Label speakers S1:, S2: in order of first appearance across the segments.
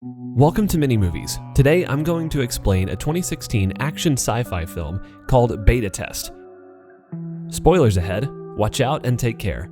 S1: Welcome to Mini Movies. Today I'm going to explain a 2016 action sci-fi film called Beta Test. Spoilers ahead, watch out and take care.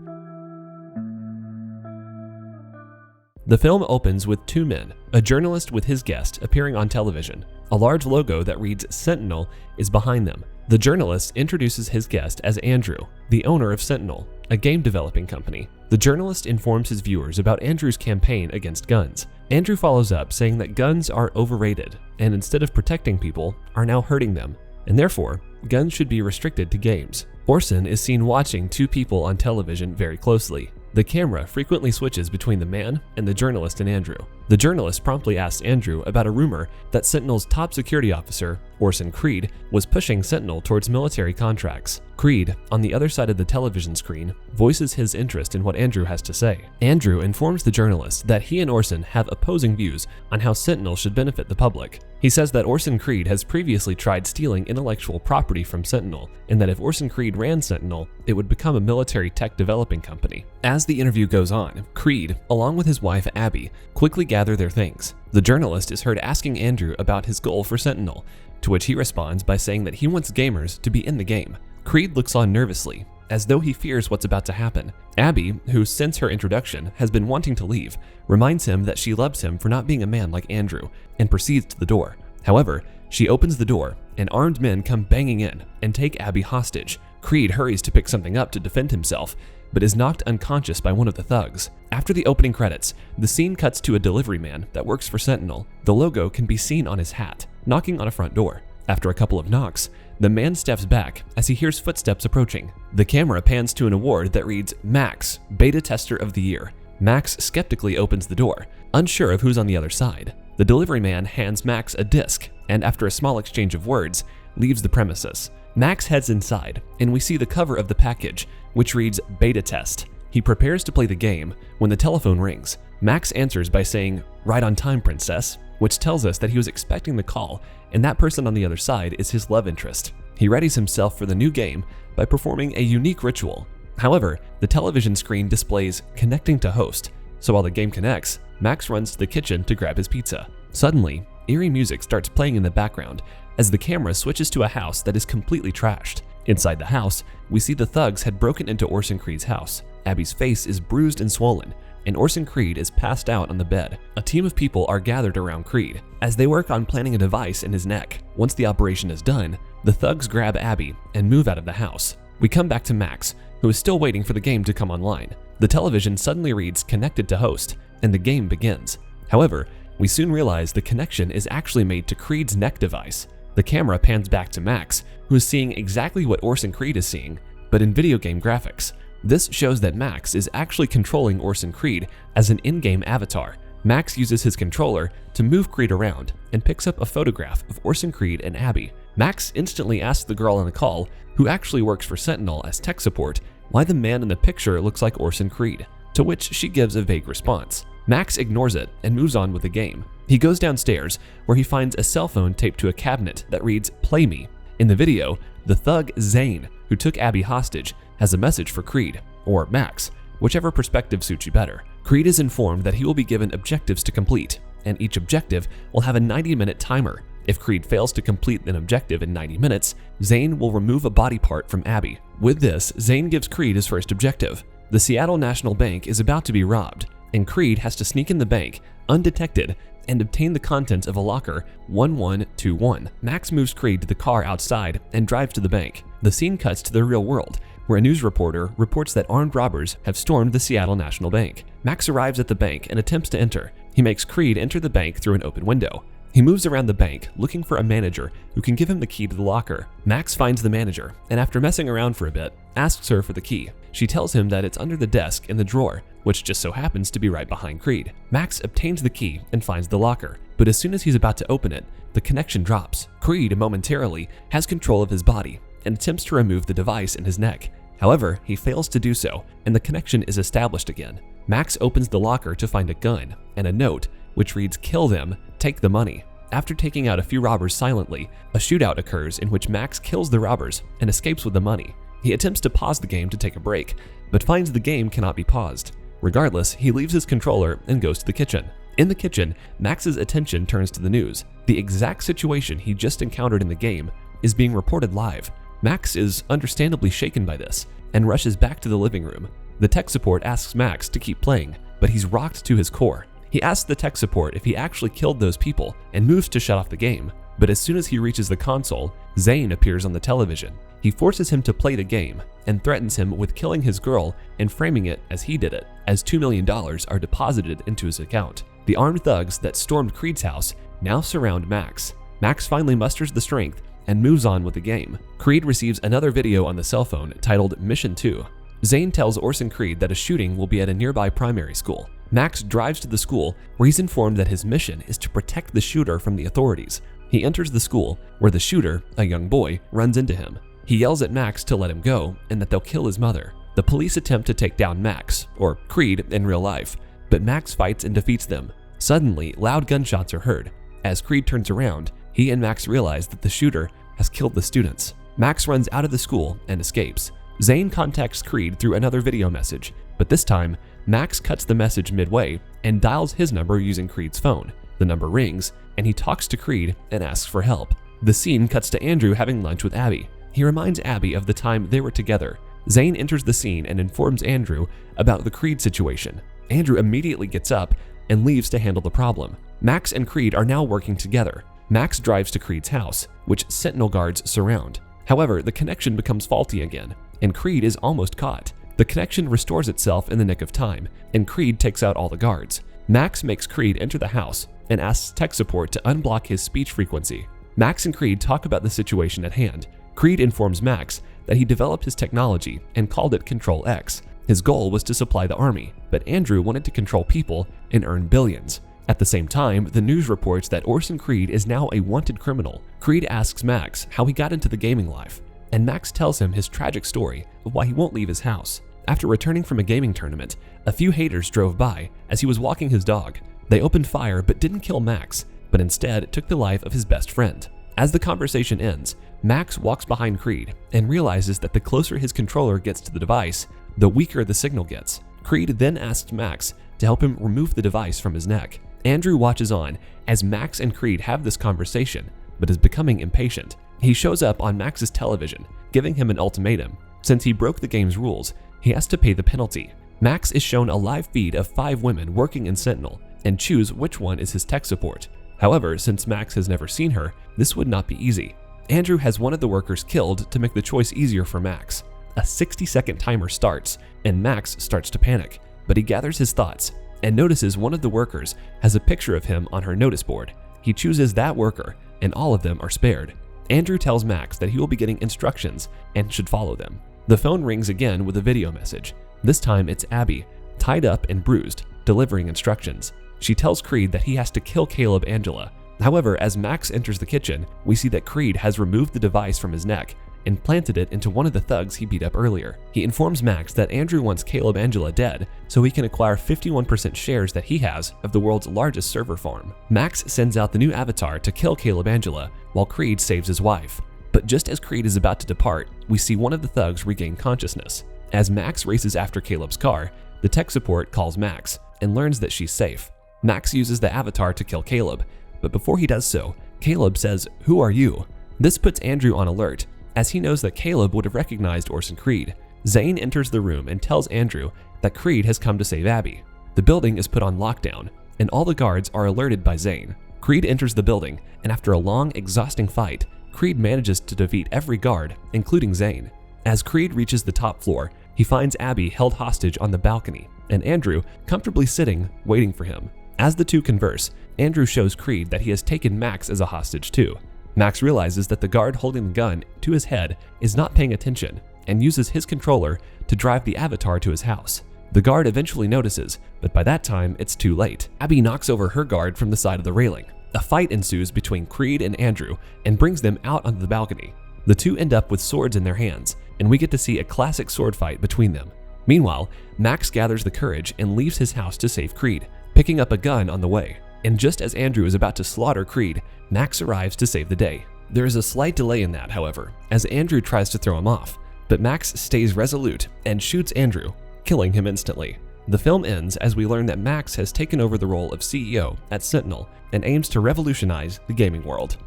S1: The film opens with two men, a journalist with his guest appearing on television. A large logo that reads Sentinel is behind them. The journalist introduces his guest as Andrew, the owner of Sentinel, a game developing company. The journalist informs his viewers about Andrew's campaign against guns. Andrew follows up saying that guns are overrated and instead of protecting people, are now hurting them, and therefore, guns should be restricted to games. Orson is seen watching two people on television very closely. The camera frequently switches between the man and the journalist and Andrew. The journalist promptly asks Andrew about a rumor that Sentinel's top security officer, Orson Creed, was pushing Sentinel towards military contracts. Creed, on the other side of the television screen, voices his interest in what Andrew has to say. Andrew informs the journalist that he and Orson have opposing views on how Sentinel should benefit the public. He says that Orson Creed has previously tried stealing intellectual property from Sentinel, and that if Orson Creed ran Sentinel, it would become a military tech developing company. As the interview goes on, Creed, along with his wife Abby, quickly gather their things. The journalist is heard asking Andrew about his goal for Sentinel, to which he responds by saying that he wants gamers to be in the game. Creed looks on nervously, as though he fears what's about to happen. Abby, who since her introduction has been wanting to leave, reminds him that she loves him for not being a man like Andrew, and proceeds to the door. However, she opens the door, and armed men come banging in and take Abby hostage. Creed hurries to pick something up to defend himself, but is knocked unconscious by one of the thugs. After the opening credits, the scene cuts to a delivery man that works for Sentinel. The logo can be seen on his hat, knocking on a front door. After a couple of knocks, the man steps back as he hears footsteps approaching. The camera pans to an award that reads Max, Beta Tester of the Year. Max skeptically opens the door, unsure of who's on the other side. The delivery man hands Max a disc, and after a small exchange of words, leaves the premises. Max heads inside, and we see the cover of the package, which reads Beta Test. He prepares to play the game when the telephone rings. Max answers by saying, "Right on time, princess," which tells us that he was expecting the call, and that person on the other side is his love interest. He readies himself for the new game by performing a unique ritual. However, the television screen displays connecting to host, so while the game connects, Max runs to the kitchen to grab his pizza. Suddenly, eerie music starts playing in the background as the camera switches to a house that is completely trashed. Inside the house, we see the thugs had broken into Orson Creed's house. Abby's face is bruised and swollen, and Orson Creed is passed out on the bed. A team of people are gathered around Creed as they work on planting a device in his neck. Once the operation is done, the thugs grab Abby and move out of the house. We come back to Max, who is still waiting for the game to come online. The television suddenly reads connected to host, and the game begins. However, we soon realize the connection is actually made to Creed's neck device. The camera pans back to Max, who is seeing exactly what Orson Creed is seeing, but in video game graphics. This shows that Max is actually controlling Orson Creed as an in-game avatar. Max uses his controller to move Creed around and picks up a photograph of Orson Creed and Abby. Max instantly asks the girl on the call, who actually works for Sentinel as tech support, why the man in the picture looks like Orson Creed, to which she gives a vague response. Max ignores it and moves on with the game. He goes downstairs, where he finds a cell phone taped to a cabinet that reads, "Play me." In the video, the thug Zane, who took Abby hostage, has a message for Creed, or Max, whichever perspective suits you better. Creed is informed that he will be given objectives to complete, and each objective will have a 90-minute timer. If Creed fails to complete an objective in 90 minutes, Zane will remove a body part from Abby. With this, Zane gives Creed his first objective. The Seattle National Bank is about to be robbed, and Creed has to sneak in the bank undetected and obtain the contents of a locker 1121. Max moves Creed to the car outside and drives to the bank. The scene cuts to the real world, where a news reporter reports that armed robbers have stormed the Seattle National Bank. Max arrives at the bank and attempts to enter. He makes Creed enter the bank through an open window. He moves around the bank looking for a manager who can give him the key to the locker. Max finds the manager, and after messing around for a bit, asks her for the key. She tells him that it's under the desk in the drawer, which just so happens to be right behind Creed. Max obtains the key and finds the locker, but as soon as he's about to open it, the connection drops. Creed momentarily has control of his body and attempts to remove the device in his neck. However, he fails to do so, and the connection is established again. Max opens the locker to find a gun and a note, which reads, "Kill them, take the money." After taking out a few robbers silently, a shootout occurs in which Max kills the robbers and escapes with the money. He attempts to pause the game to take a break, but finds the game cannot be paused. Regardless, he leaves his controller and goes to the kitchen. In the kitchen, Max's attention turns to the news. The exact situation he just encountered in the game is being reported live. Max is understandably shaken by this and rushes back to the living room. The tech support asks Max to keep playing, but he's rocked to his core. He asks the tech support if he actually killed those people and moves to shut off the game. But as soon as he reaches the console, Zane appears on the television. He forces him to play the game and threatens him with killing his girl and framing it as he did it, as $2 million are deposited into his account. The armed thugs that stormed Creed's house now surround Max. Max finally musters the strength and moves on with the game. Creed receives another video on the cell phone titled Mission 2. Zane tells Orson Creed that a shooting will be at a nearby primary school. Max drives to the school where he's informed that his mission is to protect the shooter from the authorities. He enters the school where the shooter, a young boy, runs into him. He yells at Max to let him go and that they'll kill his mother. The police attempt to take down Max, or Creed in real life, but Max fights and defeats them. Suddenly, loud gunshots are heard. As Creed turns around, he and Max realize that the shooter has killed the students. Max runs out of the school and escapes. Zane contacts Creed through another video message, but this time, Max cuts the message midway and dials his number using Creed's phone. The number rings, and he talks to Creed and asks for help. The scene cuts to Andrew having lunch with Abby. He reminds Abby of the time they were together. Zane enters the scene and informs Andrew about the Creed situation. Andrew immediately gets up and leaves to handle the problem. Max and Creed are now working together. Max drives to Creed's house, which Sentinel guards surround. However, the connection becomes faulty again, and Creed is almost caught. The connection restores itself in the nick of time, and Creed takes out all the guards. Max makes Creed enter the house and asks tech support to unblock his speech frequency. Max and Creed talk about the situation at hand. Creed informs Max that he developed his technology and called it Control X. His goal was to supply the army, but Andrew wanted to control people and earn billions. At the same time, the news reports that Orson Creed is now a wanted criminal. Creed asks Max how he got into the gaming life, and Max tells him his tragic story of why he won't leave his house. After returning from a gaming tournament, a few haters drove by as he was walking his dog. They opened fire but didn't kill Max, but instead took the life of his best friend. As the conversation ends, Max walks behind Creed and realizes that the closer his controller gets to the device, the weaker the signal gets. Creed then asks Max to help him remove the device from his neck. Andrew watches on as Max and Creed have this conversation, but is becoming impatient. He shows up on Max's television, giving him an ultimatum. Since he broke the game's rules, he has to pay the penalty. Max is shown a live feed of 5 women working in Sentinel and choose which one is his tech support. However, since Max has never seen her, this would not be easy. Andrew has one of the workers killed to make the choice easier for Max. A 60-second timer starts, and Max starts to panic, but he gathers his thoughts and notices one of the workers has a picture of him on her notice board. He chooses that worker, and all of them are spared. Andrew tells Max that he will be getting instructions and should follow them. The phone rings again with a video message. This time it's Abby, tied up and bruised, delivering instructions. She tells Creed that he has to kill Caleb Angela. However, as Max enters the kitchen, we see that Creed has removed the device from his neck and planted it into one of the thugs he beat up earlier. He informs Max that Andrew wants Caleb Angela dead so he can acquire 51% shares that he has of the world's largest server farm. Max sends out the new avatar to kill Caleb Angela while Creed saves his wife. But just as Creed is about to depart, we see one of the thugs regain consciousness. As Max races after Caleb's car, the tech support calls Max and learns that she's safe. Max uses the avatar to kill Caleb, but before he does so, Caleb says, "Who are you?" This puts Andrew on alert, as he knows that Caleb would have recognized Orson Creed. Zane enters the room and tells Andrew that Creed has come to save Abby. The building is put on lockdown, and all the guards are alerted by Zane. Creed enters the building, and after a long, exhausting fight, Creed manages to defeat every guard, including Zane. As Creed reaches the top floor, he finds Abby held hostage on the balcony, and Andrew comfortably sitting, waiting for him. As the two converse, Andrew shows Creed that he has taken Max as a hostage too. Max realizes that the guard holding the gun to his head is not paying attention and uses his controller to drive the avatar to his house. The guard eventually notices, but by that time, it's too late. Abby knocks over her guard from the side of the railing. A fight ensues between Creed and Andrew and brings them out onto the balcony. The two end up with swords in their hands, and we get to see a classic sword fight between them. Meanwhile, Max gathers the courage and leaves his house to save Creed, picking up a gun on the way. And just as Andrew is about to slaughter Creed, Max arrives to save the day. There is a slight delay in that, however, as Andrew tries to throw him off, but Max stays resolute and shoots Andrew, killing him instantly. The film ends as we learn that Max has taken over the role of CEO at Sentinel and aims to revolutionize the gaming world.